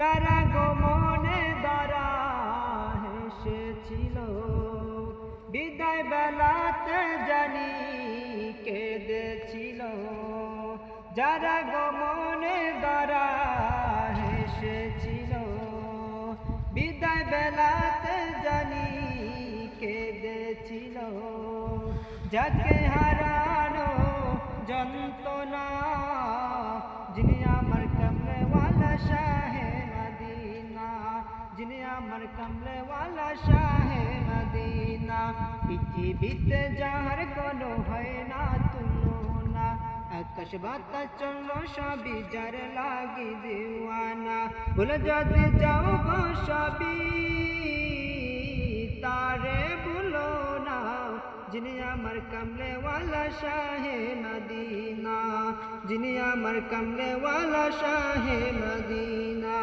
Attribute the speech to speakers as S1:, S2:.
S1: যারা গমনে দ্বারা হেসেছিল, বিদায় বেলাতে জানি কেঁদেছিল। যারা গমনে দ্বারা হেসেছিল, বিদায় বেলাতে জানি কেঁদেছিল। যাকে হারানো যন্ত্রণা, যিনি আমার কামলেওয়ালা শাহে মদিনা, যিনি আমার কামলেওয়ালা শাহে মদিনা। পৃথিবীতে যাহার কোনো হয় না তুলনা, আকাশ বাতাস চন্দ্র সবই যার লাগি দিওয়ানা। ভুলে যদি যাও গো সবই তারে ভুলো না, যিনি আমার কামলেওয়ালা শাহে মদিনা, যিনি আমার কামলেওয়ালা শাহে মদিনা।